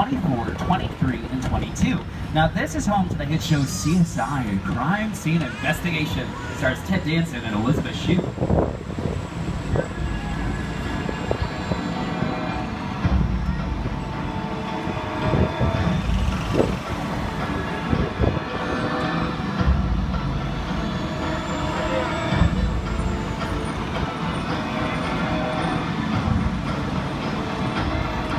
24, 23, and 22. Now this is home to the hit show CSI, Crime Scene Investigation. Stars Ted Danson and Elizabeth Shue.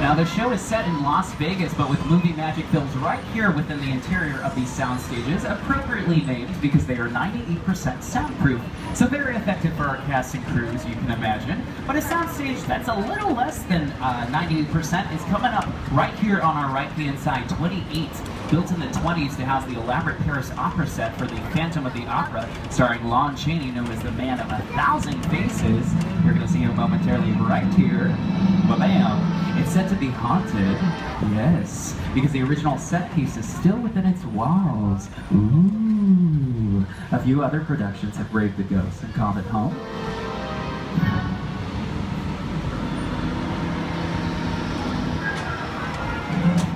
Now the show is set in Las Vegas, but with movie magic films right here within the interior of these sound stages, appropriately named because they are 98% soundproof. So very effective for our cast and crew, as you can imagine. But a soundstage that's a little less than 98% is coming up right here on our right-hand side, 28. Built in the 20s to house the elaborate Paris opera set for the Phantom of the Opera, starring Lon Chaney, known as the Man of 1,000 Faces. You're going to see him momentarily right here. Ba-bam! It's said to be haunted, yes, because the original set piece is still within its walls. Ooh. A few other productions have braved the ghost and called it home.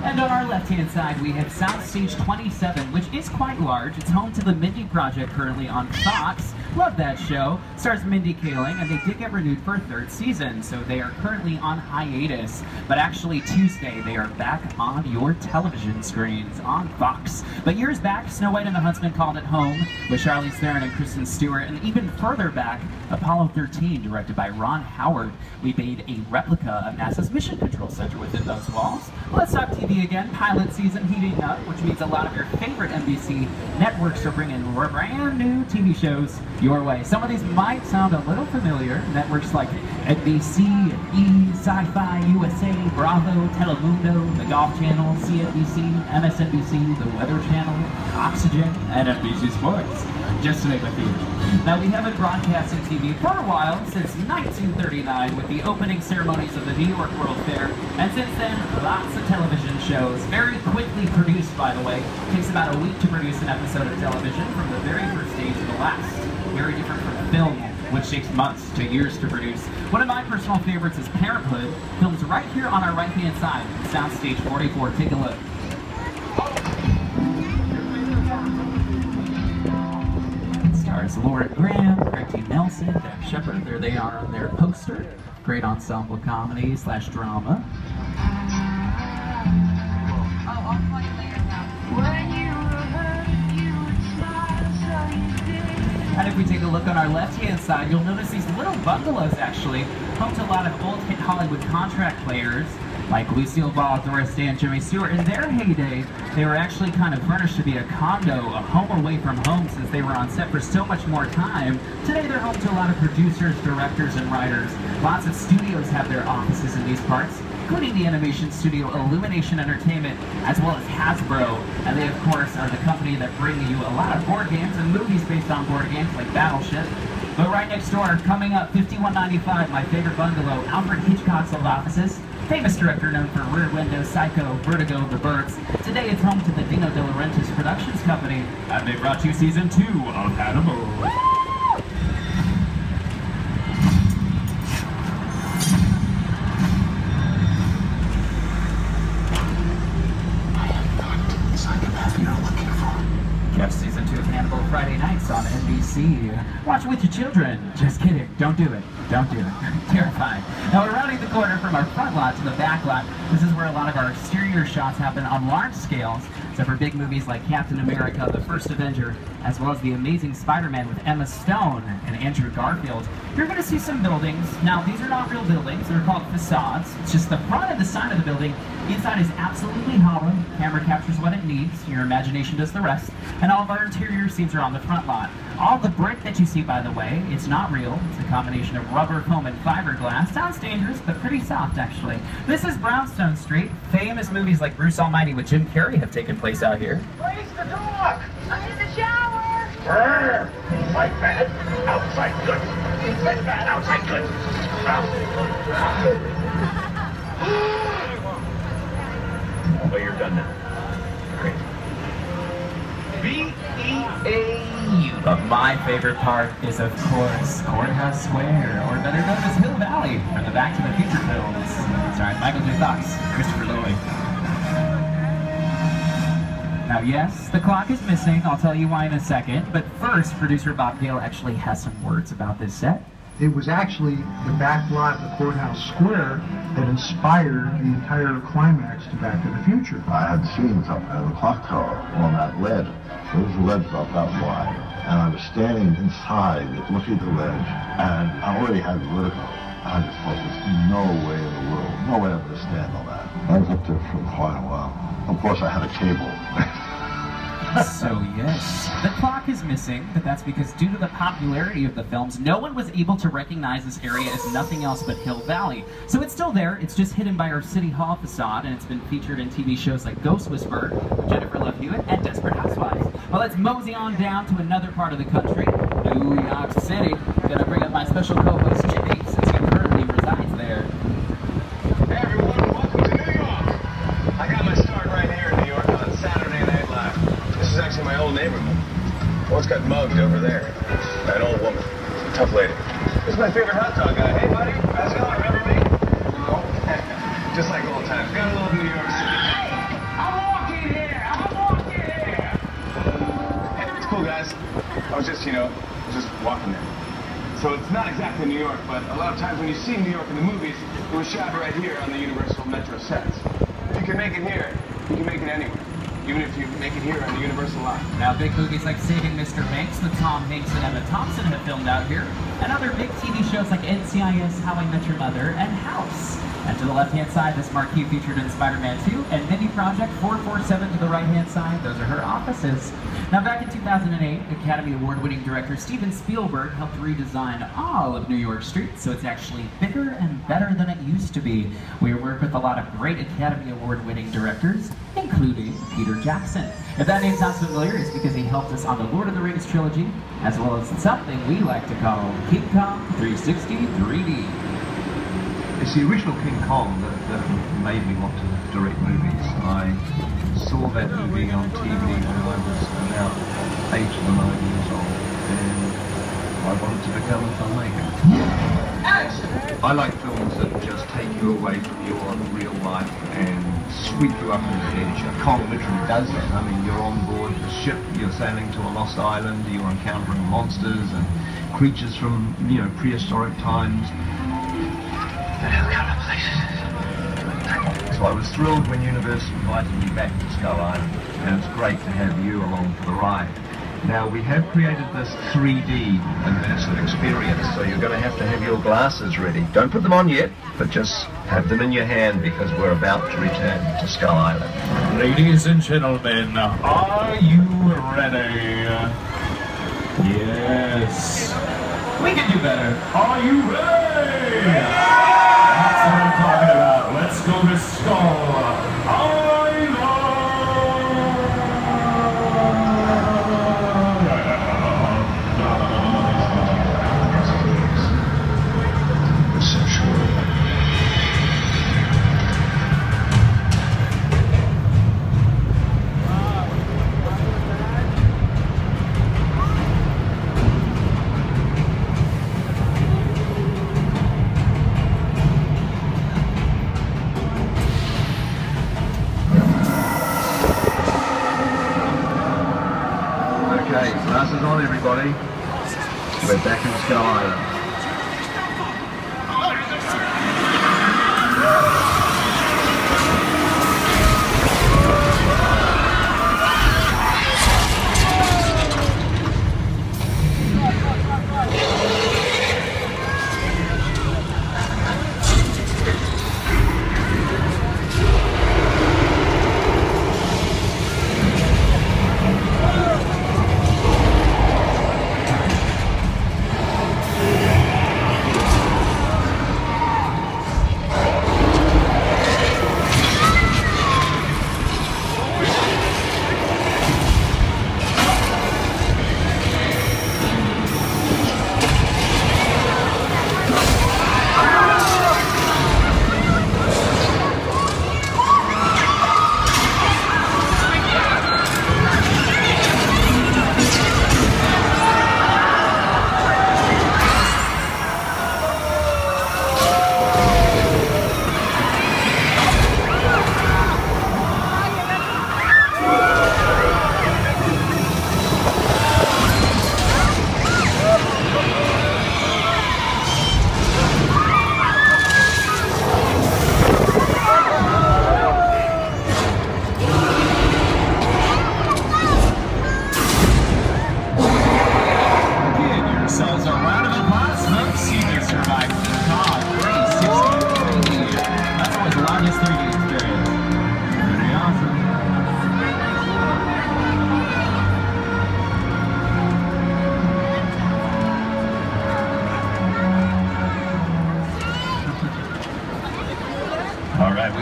And on our left-hand side, we have Soundstage 27, which is quite large. It's home to the Mindy Project, currently on Fox. Love that show. Stars Mindy Kaling, and they did get renewed for a third season, so they are currently on hiatus. But actually, Tuesday, they are back on your television screens on Fox. But years back, Snow White and the Huntsman called it home with Charlize Theron and Kristen Stewart, and even further back, Apollo 13, directed by Ron Howard. We made a replica of NASA's Mission Control Center within those walls. Let's talk TV again. Pilot season heating up, which means a lot of your favorite NBC networks are bringing brand new TV shows your way. Some of these might sound a little familiar. Networks like NBC, E, Sci-Fi, USA, Bravo, Telemundo, the Golf Channel, CNBC, MSNBC, the Weather Channel, Oxygen, and NBC Sports, just to name a few. Now, we have been broadcasting TV for a while, since 1939, with the opening ceremonies of the New York World Fair, and since then, lots of television shows, very quickly produced, by the way. It takes about a week to produce an episode of television, from the very first day to the last. Very different from film, which takes months to years to produce. One of my personal favorites is Parenthood, filmed right here on our right-hand side, Soundstage 44. Take a look. Stars Laura Graham, Craig T. Nelson, Deb Shepard. There they are on their poster. Great ensemble comedy / drama. And if we take a look on our left-hand side, you'll notice these little bungalows, actually, home to a lot of old hit Hollywood contract players, like Lucille Ball, Doris Day, and Jimmy Stewart. In their heyday, they were actually kind of furnished to be a condo, a home away from home, since they were on set for so much more time. Today, they're home to a lot of producers, directors, and writers. Lots of studios have their offices in these parts, including the animation studio Illumination Entertainment, as well as Hasbro. And they, of course, are the company that bring you a lot of board games and movies based on board games like Battleship. But right next door, coming up, 5195, my favorite bungalow, Alfred Hitchcock's old offices. Famous director known for Rear Window, Psycho, Vertigo, The Birds. Today it's home to the Dino De Laurentiis Productions Company, and they brought you Season 2 of Hannibal. Catch Season 2 of Hannibal Friday nights on NBC. Watch with your children. Just kidding. Don't do it. Don't do it. Terrifying. Now we're rounding the corner from our front lot to the back lot. This is where a lot of our exterior shots happen on large scales, except for big movies like Captain America, The First Avenger, as well as The Amazing Spider-Man with Emma Stone and Andrew Garfield. You're going to see some buildings. Now, these are not real buildings. They're called facades. It's just the front and the side of the building. Inside is absolutely hollow. Camera captures what it needs. Your imagination does the rest. And all of our interior scenes are on the front lot. All the brick that you see, by the way, it's not real. It's a combination of rubber, foam, and fiberglass. Sounds dangerous, but pretty soft, actually. This is Brownstone Street. Famous movies like Bruce Almighty with Jim Carrey have taken place out here. Where's the dog? I'm in the shower. Inside bad, outside good. Inside bad, outside good. Oh, you're done now. Great. B-E-A-U. But my favorite part is, of course, Courthouse Square, or better known as Hill Valley, from the Back to the Future films. Starring Michael J. Fox, Christopher Lloyd. Now, yes, the clock is missing. I'll tell you why in a second. But first, producer Bob Gale actually has some words about this set. It was actually the back lot of the courthouse square that inspired the entire climax to Back to the Future. I had scenes up at the clock tower on that ledge. There was a ledge about that wide. And I was standing inside looking at the ledge, and I already had vertigo. I just thought there's no way in the world, no way I'm going to stand on that. I was up there for quite a while. Of course, I had a cable. So yes, the clock is missing, but that's because due to the popularity of the films, no one was able to recognize this area as nothing else but Hill Valley. So it's still there, it's just hidden by our City Hall facade, and it's been featured in TV shows like Ghost Whisperer, with Jennifer Love Hewitt, and Desperate Housewives. Well, let's mosey on down to another part of the country, New York City. Gonna bring up my special co-host Jimmy, since he currently resides there. Hey everyone, welcome to New York. I got my start right here in New York on Saturday Night Live. This is actually my old neighborhood. Once got mugged over there. By an old woman. Tough lady. This is my favorite hot dog guy. Hey buddy, how's it going? Remember me? No. Just like old times. Gotta love New York City. Hey, I'm walking here. It's cool guys. I was just, just walking there. So it's not exactly New York, but a lot of times when you see New York in the movies, it was shot right here on the Universal Metro sets. If you can make it here, you can make it anywhere. Even if you make it here on the Universal line. Now, big movies like Saving Mr. Banks with Tom Hanks and Emma Thompson have filmed out here, and other big TV shows like NCIS, How I Met Your Mother, and House. And to the left-hand side, this marquee featured in Spider-Man 2, and Mindy Project 447 to the right-hand side, those are her offices. Now, back in 2008, Academy Award-winning director Steven Spielberg helped redesign all of New York Street, so it's actually bigger and better than it used to be. We work with a lot of great Academy Award-winning directors, including Peter Jackson. If that name sounds familiar, it's because he helped us on the Lord of the Rings trilogy, as well as something we like to call King Kong 360 3D. It's the original King Kong that made me want to direct movies. I saw that movie on TV when I was about 8 or 9 years old, and I wanted to become a filmmaker. I like films that just take you away from your real life and sweep you up into the edge. Kong literally does that. I mean, you're on board the ship, you're sailing to a lost island, you're encountering monsters and creatures from, prehistoric times. So I was thrilled when Universal invited me back to Skull Island, and it's great to have you along for the ride. Now, we have created this 3D immersive experience, so you're going to have your glasses ready. Don't put them on yet, but just have them in your hand because we're about to return to Skull Island. Ladies and gentlemen, are you ready? Yes. We can do better. Are you ready? That's what I'm talking about. Let's go to Skull Island. Okay, glasses on everybody. We're back in Skull Island.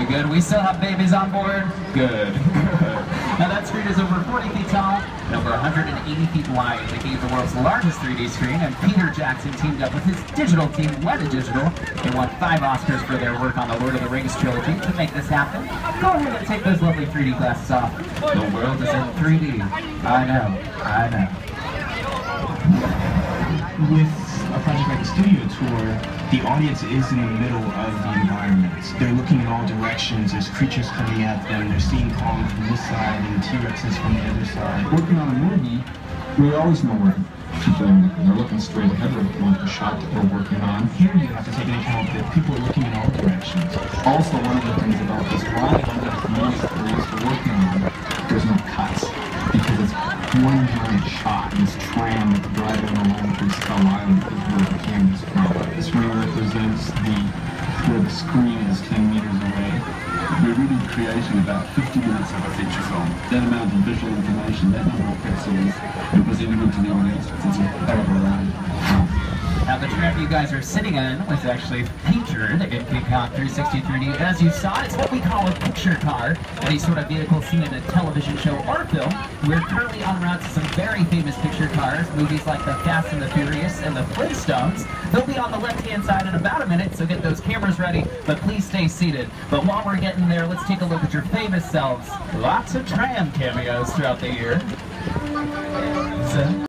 good. We still have babies on board? Good. Now that screen is over 40 feet tall and over 180 feet wide, making it the world's largest 3D screen, and Peter Jackson teamed up with his digital team, Weta Digital. They won 5 Oscars for their work on the Lord of the Rings trilogy to make this happen. Go ahead and take those lovely 3D glasses off. The world is in 3D. I know. With a project like the Studio Tour, the audience is in the middle of the environment. They're looking in all directions, there's creatures coming at them, they're seeing Kong from this side and T-Rexes from the other side. Working on a movie, we always know where people are looking. They're looking straight ahead, they're looking at the shot that we're working on. Here you have to take into account that people are looking in all directions. Also, one of the things about this ride and the community that we're used to working on, there's no cuts. Because it's one giant shot. This tram that's driving along through Skull Island is where the camera's from. This ring represents where the screen is 10 meters away. We're really creating about 50 minutes of a feature film. That amount of visual information, that number of pixels, it was individual to the audience. It's a hell of a ride. Now the tram you guys are sitting in was actually featured in King Kong 360 3D. As you saw, it's what we call a picture car, any sort of vehicle seen in a television show or film. We're currently en route to some very famous picture cars, movies like The Fast and the Furious and The Flintstones. They'll be on the left-hand side in about a minute, so get those cameras ready, but please stay seated. But while we're getting there, let's take a look at your famous selves. Lots of tram cameos throughout the year.